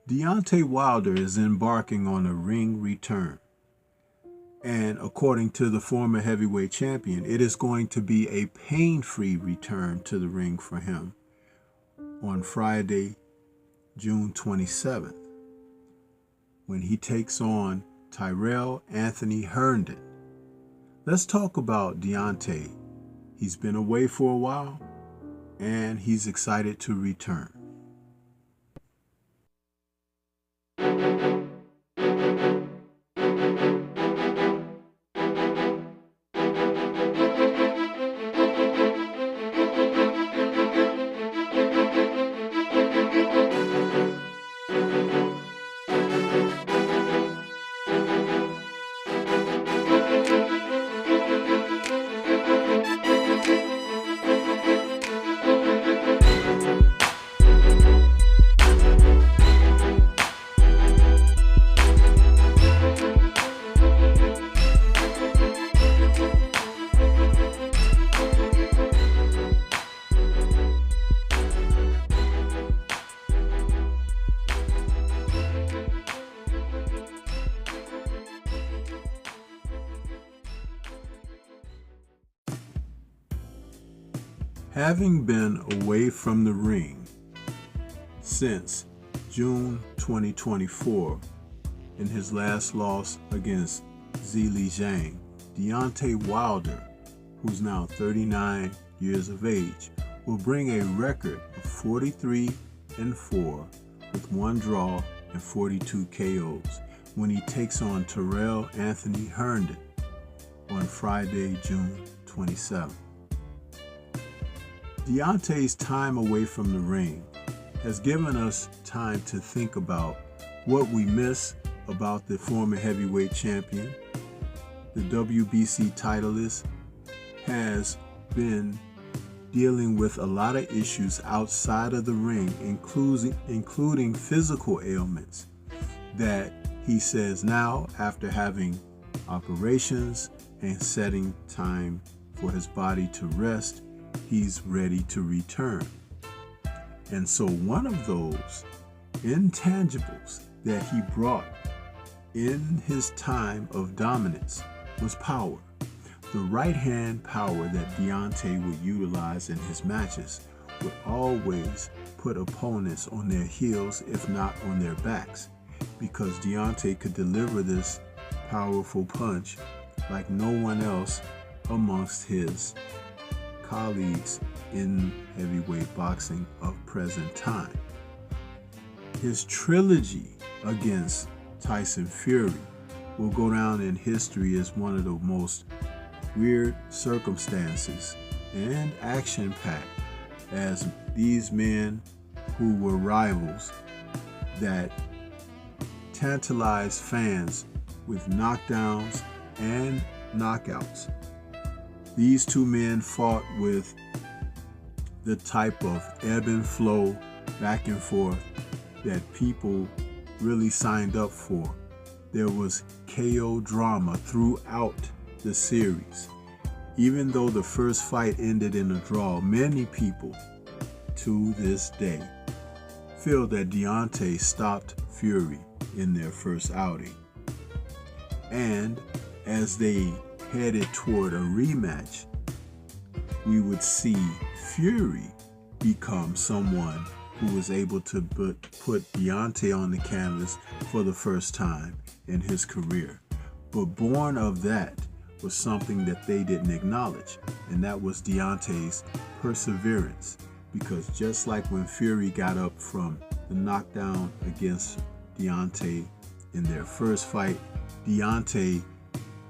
Deontay Wilder is embarking on a ring return. And according to the former heavyweight champion, it is going to be a pain-free return to the ring for him on Friday, June 27th, when he takes on Tyrell Anthony Herndon. Let's talk about Deontay. He's been away for a while, and he's excited to return. Having been away from the ring since June 2024 in his last loss against Zhilei Zhang, Deontay Wilder, who's now 39 years of age, will bring a record of 43-4 with 1 draw and 42 KOs when he takes on Tyrell Anthony Herndon on Friday, June 27th. Deontay's time away from the ring has given us time to think about what we miss about the former heavyweight champion. The WBC titleist has been dealing with a lot of issues outside of the ring, including physical ailments that he says now, after having operations and setting time for his body to rest, he's ready to return. And so one of those intangibles that he brought in his time of dominance was power. The right hand power that Deontay would utilize in his matches would always put opponents on their heels, if not on their backs, because Deontay could deliver this powerful punch like no one else amongst his colleagues in heavyweight boxing of present time. His trilogy against Tyson Fury will go down in history as one of the most weird circumstances and action-packed, as these men who were rivals that tantalized fans with knockdowns and knockouts. These two men fought with the type of ebb and flow, back and forth, that people really signed up for. There was KO drama throughout the series. Even though the first fight ended in a draw, many people to this day feel that Deontay stopped Fury in their first outing. And as they headed toward a rematch, we would see Fury become someone who was able to put Deontay on the canvas for the first time in his career. But born of that was something that they didn't acknowledge, and that was Deontay's perseverance. Because just like when Fury got up from the knockdown against Deontay in their first fight, Deontay,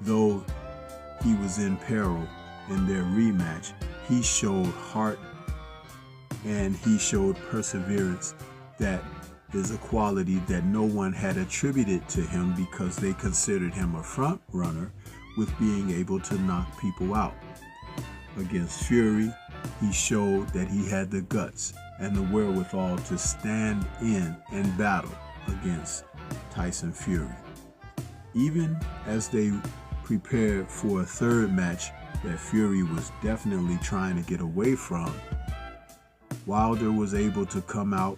though he was in peril in their rematch, he showed heart and he showed perseverance. That is a quality that no one had attributed to him, because they considered him a front runner with being able to knock people out. Against Fury, he showed that he had the guts and the wherewithal to stand in and battle against Tyson Fury. Even as they prepared for a third match that Fury was definitely trying to get away from, Wilder was able to come out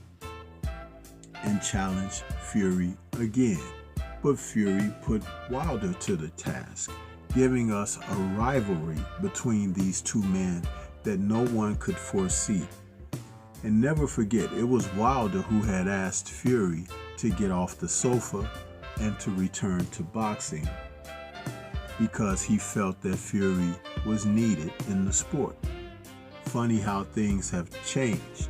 and challenge Fury again. But Fury put Wilder to the task, giving us a rivalry between these two men that no one could foresee. And never forget, it was Wilder who had asked Fury to get off the sofa and to return to boxing because he felt that Fury was needed in the sport. Funny how things have changed.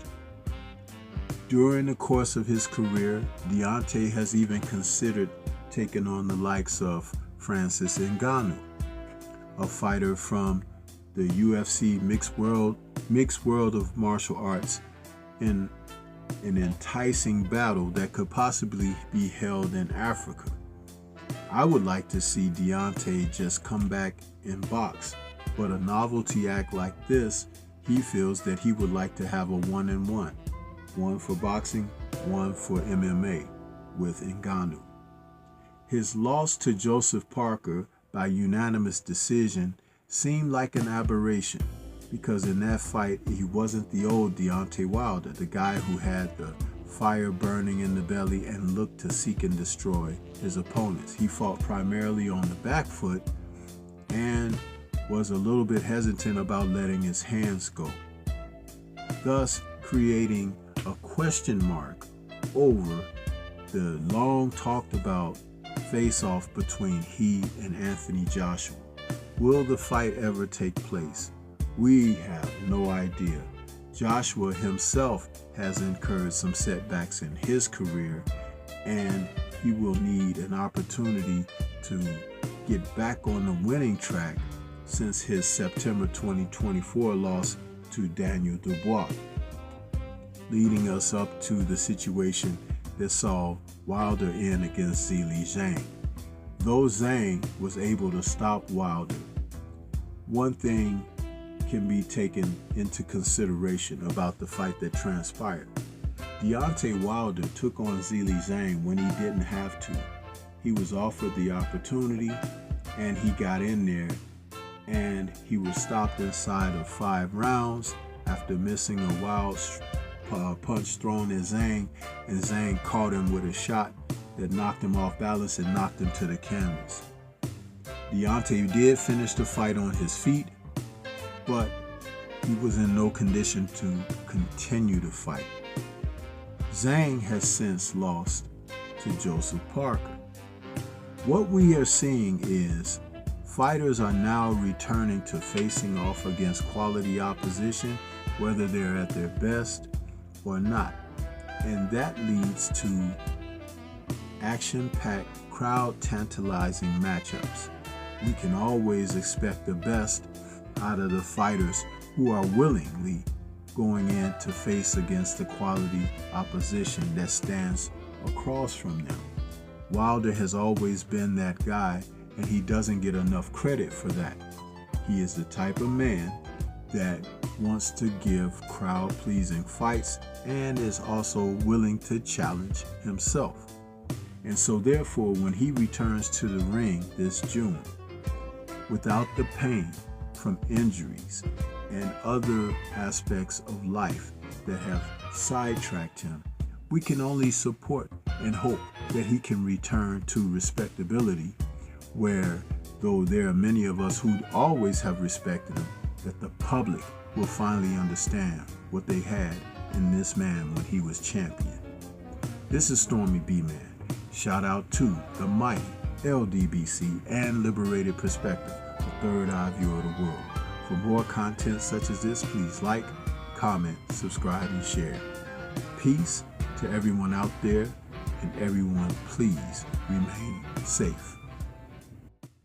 During the course of his career, Deontay has even considered taking on the likes of Francis Ngannou, a fighter from the UFC mixed world of martial arts, in an enticing battle that could possibly be held in Africa. I would like to see Deontay just come back and box, but a novelty act like this, he feels that he would like to have a 1-and-1. One for boxing, one for MMA with Ngannou. His loss to Joseph Parker by unanimous decision seemed like an aberration, because in that fight, he wasn't the old Deontay Wilder, the guy who had the fire burning in the belly and looked to seek and destroy his opponents. He fought primarily on the back foot and was a little bit hesitant about letting his hands go, thus creating a question mark over the long talked about face-off between he and Anthony Joshua. Will the fight ever take place? We have no idea. Joshua himself has incurred some setbacks in his career, and he will need an opportunity to get back on the winning track since his September 2024 loss to Daniel Dubois, leading us up to the situation that saw Wilder in against Zhilei Zhang. Though Zhang was able to stop Wilder, one thing can be taken into consideration about the fight that transpired. Deontay Wilder took on Zhilei Zhang when he didn't have to. He was offered the opportunity and he got in there, and he was stopped inside of 5 rounds after missing a wild punch thrown at Zhang, and Zhang caught him with a shot that knocked him off balance and knocked him to the canvas. Deontay did finish the fight on his feet, but he was in no condition to continue the fight. Zhang has since lost to Joseph Parker. What we are seeing is fighters are now returning to facing off against quality opposition, whether they're at their best or not. And that leads to action-packed, crowd-tantalizing matchups. We can always expect the best out of the fighters who are willingly going in to face against the quality opposition that stands across from them. Wilder has always been that guy, and he doesn't get enough credit for that. He is the type of man that wants to give crowd-pleasing fights and is also willing to challenge himself. And so therefore, when he returns to the ring this June, without the pain from injuries and other aspects of life that have sidetracked him, we can only support and hope that he can return to respectability, where, though there are many of us who always have respected him, that the public will finally understand what they had in this man when he was champion. This is Stormy B-Man. Shout out to the mighty LDBC and Liberated Perspective, the third eye view of the world. For more content such as this, please like, comment, subscribe, and share. Peace to everyone out there, and everyone please remain safe.